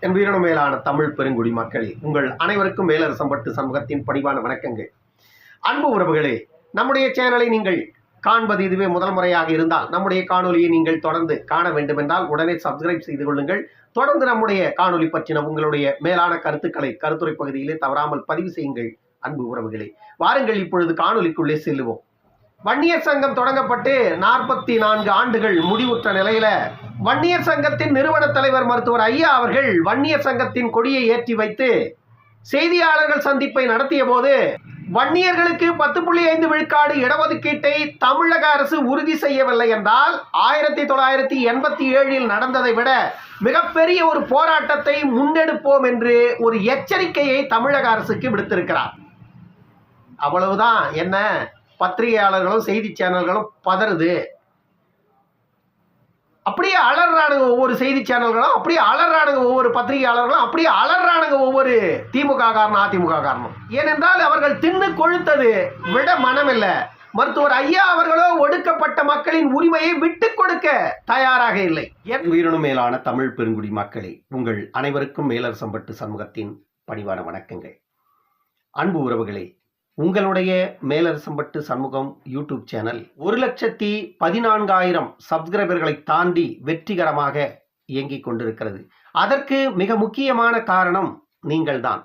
என் உயிரினும் மேலான தமிழ் பெருங்குடி மக்களே, உங்கள் அனைவருக்கும் மேலரசம்பட்டு சமூகத்தின் பணிவான வணக்கங்கள். அன்பு உறவுகளே, நம்முடைய சேனலை நீங்கள் காண்பது இதுவே முதல் முறையாக இருந்தால் நம்முடைய காணொலியை நீங்கள் தொடர்ந்து காண வேண்டும் என்றால் உடனே சப்ஸ்கிரைப் செய்து கொள்ளுங்கள். தொடர்ந்து நம்முடைய காணொலி பற்றின உங்களுடைய மேலான கருத்துக்களை கருத்துரை பகுதியிலே தவறாமல் பதிவு செய்யுங்கள். அன்பு உறவுகளே, வாருங்கள் இப்பொழுது காணொலிக்குள்ளே செல்லுவோம். வன்னியர் சங்கம் தொடங்கப்பட்டு 44 ஆண்டுகள் முடிவுற்ற நிலையில வன்னியர் சங்கத்தின் நிறுவன தலைவர் மருத்துவர் ஐயா அவர்கள் வன்னியர் சங்கத்தின் கொடியை ஏற்றி வைத்து செய்தியாளர்கள் சந்திப்பை நடத்திய போது வன்னியர்களுக்கு 10.5 விழுக்காடு இடஒதுக்கீட்டை தமிழக அரசு உறுதி செய்யவில்லை என்றால் 1987 நடந்ததை விட மிகப்பெரிய ஒரு போராட்டத்தை முன்னெடுப்போம் என்று ஒரு எச்சரிக்கையை தமிழக அரசுக்கு விடுத்திருக்கிறார். அவ்வளவுதான். என்ன, பத்திரிகையாளர்களும் செய்தி சேனல்களும் பதறுது. அப்படியே அலறானுங்க ஒவ்வொரு செய்தி சேனல்களும், அப்படியே அலறானுங்க ஒவ்வொரு பத்திரிகையாளர்களும், அப்படியே அலறானுங்க ஒவ்வொரு திமுக காரணம் அதிமுக காரணம். ஏனென்றால் அவர்கள் தின்னு கொழுத்தது விட மனமில்லை. மருத்துவர் ஐயா அவர்களோ ஒடுக்கப்பட்ட மக்களின் உரிமையை விட்டுக் கொடுக்க தயாராக இல்லை. என் உயிரினும் மேலான தமிழ் பெருங்குடி மக்களே, உங்கள் அனைவருக்கும் மேலரசம்பட்டு சமூகத்தின் பணிவான வணக்கங்கள். அன்பு உறவுகளே, உங்களுடைய மேலரசம்பட்டு சண்முகம் யூடியூப் சேனல் 1,14,000 சப்ஸ்கிரைபர்களை தாண்டி வெற்றிகரமாக இயங்கிக் கொண்டிருக்கிறது. அதற்கு மிக முக்கியமான காரணம் நீங்கள்தான்.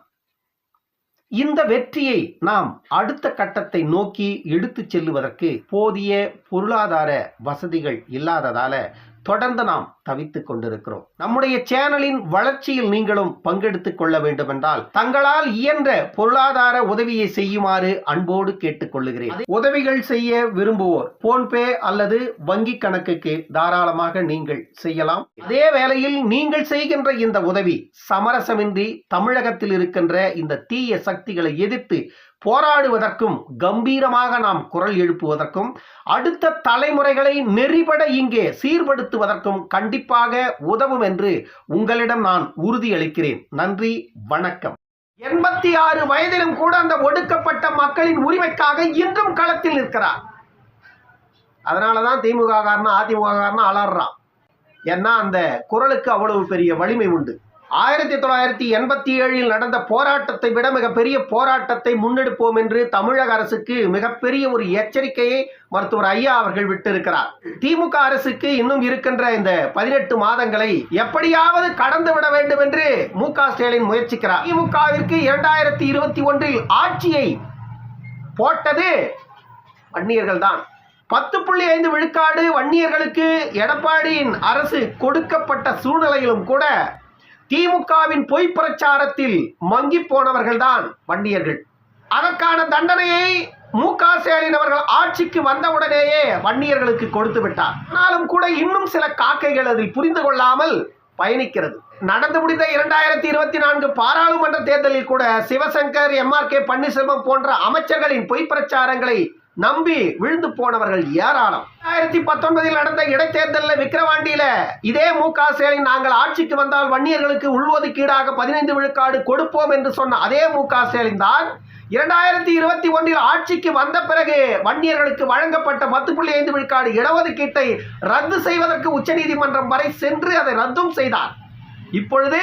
இந்த வெற்றியை நாம் அடுத்த கட்டத்தை நோக்கி எடுத்துச் செல்லுவதற்கு போதிய பொருளாதார வசதிகள் இல்லாததால தொடர்ந்து நாம் தவித்துக் கொண்டிருக்கிறோம். நம்முடைய சேனலின் வளர்ச்சியில் நீங்களும் பங்கெடுத்துக் கொள்ள வேண்டும் என்றால் தங்களால் இயன்ற பொருளாதார உதவியை செய்யுமாறு அன்போடு கேட்டுக்கொள்ளுகிறேன். உதவிகள் செய்ய விரும்புவோர் போன்பே அல்லது வங்கி கணக்குக்கு தாராளமாக நீங்கள் செய்யலாம். அதே வேளையில் நீங்கள் செய்கின்ற இந்த உதவி சமரசமின்றி தமிழகத்தில் இருக்கின்ற இந்த தீய சக்திகளை எதிர்த்து போராடுவதற்கும் கம்பீரமாக நாம் குரல் எழுப்புவதற்கும் அடுத்த தலைமுறைகளை நெறிபட இங்கே சீர்படுத்துவதற்கும் கண்டிப்பாக உதவும் என்று உங்களிடம் நான் உறுதியளிக்கிறேன். நன்றி, வணக்கம். 86 வயதிலும் கூட அந்த ஒடுக்கப்பட்ட மக்களின் உரிமைக்காக இன்றும் களத்தில் நிற்கிறார். அதனாலதான் திமுக காரணம் அதிமுக காரணம் அலறான். ஏன்னா அந்த குரலுக்கு அவ்வளவு பெரிய வலிமை உண்டு. 1987 நடந்த போராட்டத்தை விட மிகப்பெரிய போராட்டத்தை முன்னெடுப்போம் என்று தமிழக அரசுக்கு மிகப்பெரிய ஒரு எச்சரிக்கையை மருத்துவர் ஐயா அவர்கள் விட்டிருக்கிறார். திமுக அரசுக்கு இன்னும் இருக்கின்ற இந்த 18 மாதங்களை எப்படியாவது கடந்து விட வேண்டும் என்று மு.க. ஸ்டாலின் முயற்சிக்கிறார். திமுகவிற்கு 2021 ஆட்சியை போட்டது வன்னியர்கள் தான். 10.5 விழுக்காடு வன்னியர்களுக்கு எடப்பாடியின் அரசு கொடுக்கப்பட்ட சூழ்நிலையிலும் கூட திமுகவின் பொய் பிரச்சாரத்தில் மங்கி போனவர்கள் தான் வன்னியர்கள். அதற்கான தண்டனையை மு.க. ஸ்டாலின் அவர்கள் ஆட்சிக்கு வந்தவுடனேயே வன்னியர்களுக்கு கொடுத்து விட்டார். ஆனாலும் கூட இன்னும் சில காக்கைகள் அதில் புரிந்து கொள்ளாமல் பயணிக்கிறது. நடந்து முடிந்த 2024 பாராளுமன்ற தேர்தலில் கூட சிவசங்கர், எம்.ஆர்.கே. பன்னீர்செல்வம் போன்ற அமைச்சர்களின் பொய் பிரச்சாரங்களை நம்பி விழுந்து போனவர்கள் ஏராளம். 2019 நடந்த இடைத்தேர்தலில் விக்கிரவாண்டியில இதே மு.க. ஸ்டாலின் நாங்கள் ஆட்சிக்கு வந்தால் வன்னியர்களுக்கு உள்ஒதுக்கீடாக 15 விழுக்காடு கொடுப்போம் என்று சொன்ன அதே மு.க. ஸ்டாலின் தான் 2021 ஆட்சிக்கு வந்த பிறகு வன்னியர்களுக்கு வழங்கப்பட்ட 10.5 விழுக்காடு இடஒதுக்கீட்டை ரத்து செய்வதற்கு உச்சநீதிமன்றம் வரை சென்று அதை ரத்தும் செய்தார். இப்பொழுது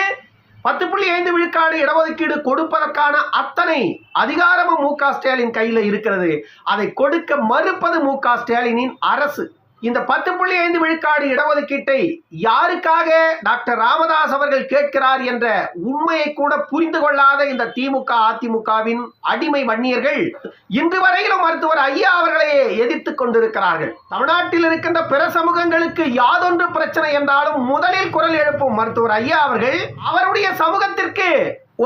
10.5 விழுக்காடு இடஒதுக்கீடு கொடுப்பதற்கான அத்தனை அதிகாரமும் மு.க. ஸ்டாலின் கையில் இருக்கிறது. அதை கொடுக்க மறுப்பது மு.க. ஸ்டாலினின் அரசு. இந்த 10.5 விழுக்காடு இடஒதுக்கீட்டை யாருக்காக டாக்டர் ராமதாஸ் அவர்கள் கேட்கிறார் என்ற உண்மையை கூட புரிந்து கொள்ளாத இந்த திமுக அதிமுகவின் அடிமை வன்னியர்கள் இன்று வரையிலும் மருத்துவர் ஐயா அவர்களையே எதிர்த்துக் கொண்டிருக்கிறார்கள். தமிழ்நாட்டில் இருக்கின்ற பிற சமூகங்களுக்கு யாதொன்று பிரச்சனை என்றாலும் முதலில் குரல் எழுப்பும் மருத்துவர் ஐயா அவர்கள் அவருடைய சமூகத்திற்கு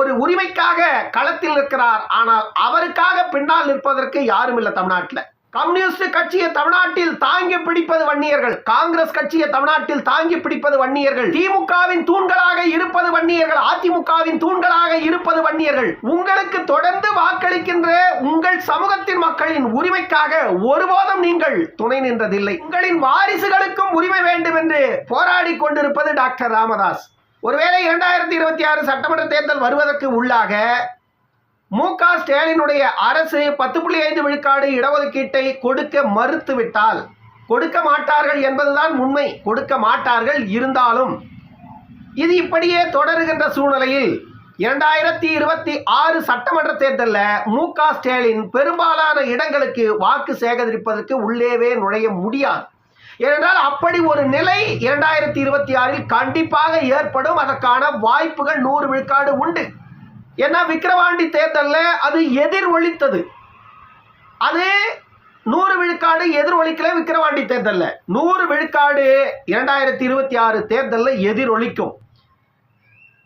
ஒரு உரிமைக்காக களத்தில் நிற்கிறார். ஆனால் அவருக்காக பின்னால் நிற்பதற்கு யாரும் இல்லை. தமிழ்நாட்டில் கம்யூனிஸ்ட் கட்சியை தமிழ்நாட்டில் தாங்கி பிடிப்பது வன்னியர்கள், காங்கிரஸ் கட்சியை தமிழ்நாட்டில் தாங்கி பிடிப்பது வன்னியர்கள், திமுகவின் தூண்களாக இருப்பது வன்னியர்கள், அதிமுகவின் தூண்களாக இருப்பது வன்னியர்கள். உங்களுக்கு தொடர்ந்து வாக்களிக்கின்ற உங்கள் சமூகத்தின் மக்களின் உரிமைக்காக ஒருபோதும் நீங்கள் துணை நின்றதில்லை. உங்களின் வாரிசுகளுக்கும் உரிமை வேண்டும் என்று போராடி கொண்டிருப்பது டாக்டர் ராமதாஸ். ஒருவேளை 2026 சட்டமன்ற தேர்தல் வருவதற்கு உள்ளாக மு.க. ஸ்டாலினுடைய அரசு 10.5 விழுக்காடு இடஒதுக்கீட்டை கொடுக்க மறுத்துவிட்டால், கொடுக்க மாட்டார்கள் என்பதுதான் உண்மை, கொடுக்க மாட்டார்கள். இருந்தாலும் இது இப்படியே தொடருகின்ற சூழ்நிலையில் 2026 சட்டமன்ற தேர்தலில் மு.க. ஸ்டாலின் பெரும்பாலான இடங்களுக்கு வாக்கு சேகரிப்பதற்கு உள்ளேவே நுழைய முடியாது. ஏனென்றால் அப்படி ஒரு நிலை 2026 கண்டிப்பாக ஏற்படும். அதற்கான வாய்ப்புகள் 100 விழுக்காடு உண்டு. ஏன்னா விக்கிரவாண்டி தேர்தலில் அது எதிரொலித்தது. அது 100 விழுக்காடு எதிரொலிக்கல. விக்கிரவாண்டி தேர்தலில் 100 விழுக்காடு 2026 தேர்தலில் எதிரொலிக்கும்.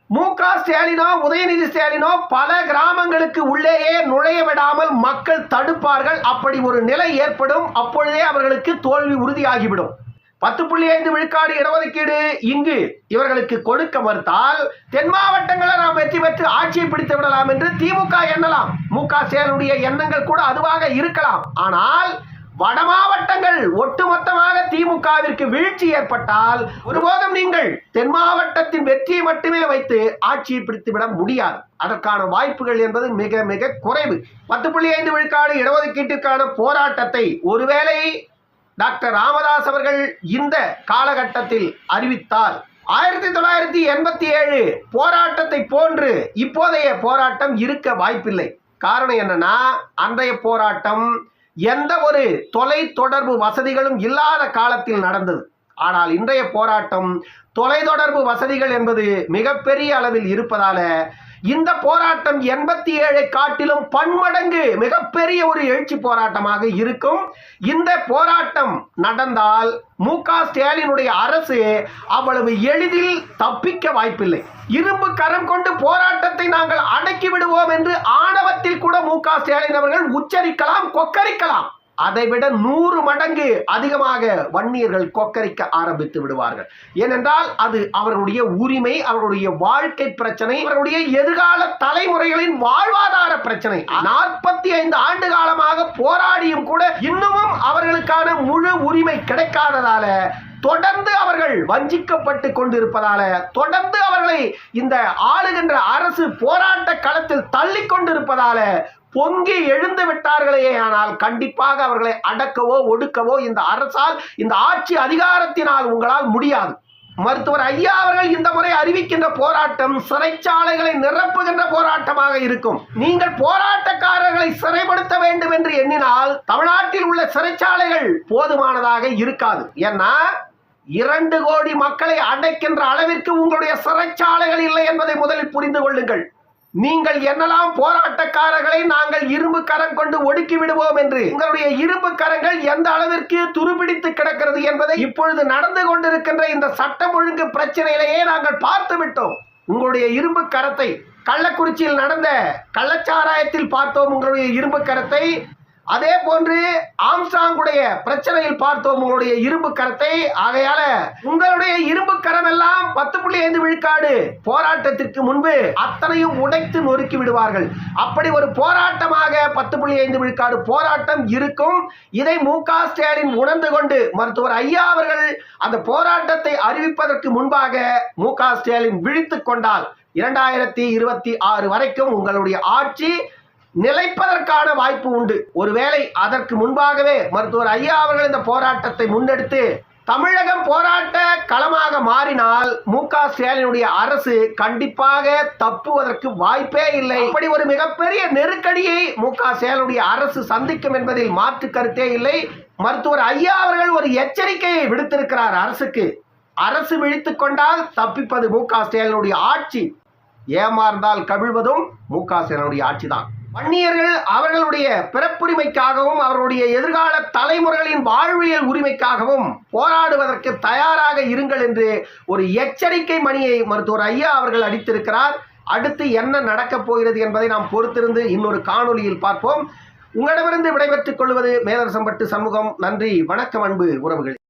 மு.க. ஸ்டாலினோ உதயநிதி ஸ்டாலினோ பல கிராமங்களுக்கு உள்ளேயே நுழைய விடாமல் மக்கள் தடுப்பார்கள். அப்படி ஒரு நிலை ஏற்படும். அப்பொழுதே அவர்களுக்கு தோல்வி உறுதியாகிவிடும். 10.5 விழுக்காடு இடஒதுக்கீடு இங்கு இவர்களுக்கு கொடுக்க மறுத்தால் தென் மாவட்டங்களை நாம் வெற்றி பெற்று ஆட்சியை பிடித்து விடலாம் என்று திமுக எண்ணலாம். மு.க. ஸ்டாலினுடைய எண்ணங்கள் கூட அதுவாக இருக்கலாம். ஆனால் வட மாவட்டங்கள் ஒட்டுமொத்தமாக திமுகவிற்கு வீழ்ச்சி ஏற்பட்டால் ஒருபோதும் நீங்கள் தென் மாவட்டத்தின் வெற்றியை மட்டுமே வைத்து ஆட்சியை பிடித்துவிட முடியாது. அதற்கான வாய்ப்புகள் என்பது மிக மிக குறைவு. 10.5 விழுக்காடு இடஒதுக்கீட்டிற்கான போராட்டத்தை ஒருவேளை டாக்டர் ராமதாஸ் அவர்கள் இந்த காலகட்டத்தில் அறிவித்தால் 1987 போராட்டத்தை போன்று இப்போதைய போராட்டம் இருக்க வாய்ப்பில்லை. காரணம் என்னன்னா, அன்றைய போராட்டம் எந்த ஒரு தொலை தொடர்பு வசதிகளும் இல்லாத காலத்தில் நடந்தது. ஆனால் இன்றைய போராட்டம் தொலைத்தொடர்பு வசதிகள் என்பது மிகப்பெரிய அளவில் இருப்பதால இந்த போராட்டம் 87 காட்டிலும் பன்மடங்கு மிகப்பெரிய ஒரு எழுச்சி போராட்டமாக இருக்கும். இந்த போராட்டம் நடந்தால் மு.க. ஸ்டாலினுடைய அரசு அவ்வளவு எளிதில் தப்பிக்க வாய்ப்பில்லை. இரும்பு கரம் கொண்டு போராட்டத்தை நாங்கள் அடக்கி விடுவோம் என்று ஆணவத்தில் கூட மு.க. ஸ்டாலின் அவர்கள் உச்சரிக்கலாம், கொக்கரிக்கலாம். அதைவிட 100 மடங்கு அதிகமாக வன்னியர்கள் கொக்கரிக்க ஆரம்பித்து விடுவார்கள். ஏனென்றால் அது அவர்களுடைய உரிமை, அவர்களுடைய வாழ்க்கை பிரச்சனை, அவர்களுடைய எதிர்கால தலைமுறைகளின் வாழ்வாதார பிரச்சனை. 45 ஆண்டு காலமாக போராடியும் கூட இன்னமும் அவர்களுக்கான முழு உரிமை கிடைக்காததால தொடர்ந்து அவர்கள் வஞ்சிக்கப்பட்டு கொண்டிருப்பதால தொடர்ந்து அவர்களை இந்த ஆளுகின்ற அரசு போராட்ட களத்தில் தள்ளி கொண்டிருப்பதால பொங்கி எழுந்து விட்டார்களே. ஆனால் கண்டிப்பாக அவர்களை அடக்கவோ ஒடுக்கவோ இந்த அரசால், இந்த ஆட்சி அதிகாரத்தினால் உங்களால் முடியாது. மருத்துவர் ஐயா அவர்கள் இந்த முறை அறிவிக்கின்ற போராட்டம் சிறைச்சாலைகளை நிரப்புகின்ற போராட்டமாக இருக்கும். நீங்கள் போராட்டக்காரர்களை சிறைப்படுத்த வேண்டும் என்று எண்ணினால் தமிழ்நாட்டில் உள்ள சிறைச்சாலைகள் போதுமானதாக இருக்காது. ஏன்னா 2 கோடி மக்களை அடைக்கின்ற அளவிற்கு உங்களுடைய சிறைச்சாலைகள் இல்லை என்பதை முதலில் புரிந்து கொள்ளுங்கள். நீங்கள் என்னெல்லாம் போராட்டக்காரர்களை நாங்கள் இரும்பு கரம் கொண்டு ஒடுக்கி விடுவோம் என்று உங்களுடைய இரும்பு கரங்கள் எந்த அளவிற்கு துருபிடித்து கிடக்கிறது என்பதை இப்பொழுது நடந்து கொண்டிருக்கின்ற இந்த சட்டம் ஒழுங்கு பிரச்சனையிலேயே நாங்கள் பார்த்து விட்டோம். உங்களுடைய இரும்பு கரத்தை கள்ளக்குறிச்சியில் நடந்த கள்ளச்சாராயத்தில் பார்த்தோம். உங்களுடைய இரும்பு கரத்தை அதே போன்று ஆம்ஸ்ட்ராங்குடைய பிரச்சனையில் பார்த்தோம் உங்களுடைய இரும்பு கரத்தை. ஆகையால உங்களுடைய இரும்பு கரம் எல்லாம் 10.5 விழுக்காடு போராட்டத்திற்கு முன்பு அத்தனையும் உடைத்து நொறுக்கி விடுவார்கள். அப்படி ஒரு போராட்டமாக 10.5 விழுக்காடு போராட்டம் இருக்கும். இதை மு.க. ஸ்டாலின் உணர்ந்து கொண்டு மருத்துவர் ஐயா அவர்கள் அந்த போராட்டத்தை அறிவிப்பதற்கு முன்பாக மு.க. ஸ்டாலின் விழித்துக் கொண்டால் 2026 வரைக்கும் உங்களுடைய ஆட்சி நிலைப்பதற்கான வாய்ப்பு உண்டு. ஒருவேளை அதற்கு முன்பாகவே மருத்துவர் ஐயா அவர்கள் இந்த போராட்டத்தை முன்னெடுத்து தமிழகம் போராட்ட களமாக மாறினால் மு.க. ஸ்டாலினுடைய அரசு கண்டிப்பாக தப்புவதற்கு வாய்ப்பே இல்லை. அப்படி ஒரு மிகப்பெரிய நெருக்கடியை மு.க. ஸ்டாலினுடைய அரசு சந்திக்கும் என்பதில் மாற்று கருத்தே இல்லை. மருத்துவர் ஐயா அவர்கள் ஒரு எச்சரிக்கையை விடுத்திருக்கிறார் அரசுக்கு. அரசு விழித்துக் கொண்டால் தப்பிப்பது மு.க. ஸ்டாலினுடைய ஆட்சி, ஏமாந்தால் கவிழ்வதும் மு.க. ஸ்டாலினுடைய ஆட்சி தான். வன்னியர்கள் அவர்களுடைய பிறப்புரிமைக்காகவும் அவர்களுடைய எதிர்கால தலைமுறைகளின் வாழ்வியல் உரிமைக்காகவும் போராடுவதற்கு தயாராக இருங்கள் என்று ஒரு எச்சரிக்கை மணியை மருத்துவர் ஐயா அவர்கள் அடித்திருக்கிறார். அடுத்து என்ன நடக்கப் போகிறது என்பதை நாம் பொறுத்திருந்து இன்னொரு காணொலியில் பார்ப்போம். உங்களிடமிருந்து விடைபெற்றுக் கொள்வது மேலரசம்பட்டு சண்முகம். நன்றி, வணக்கம் அன்பு உறவுகள்.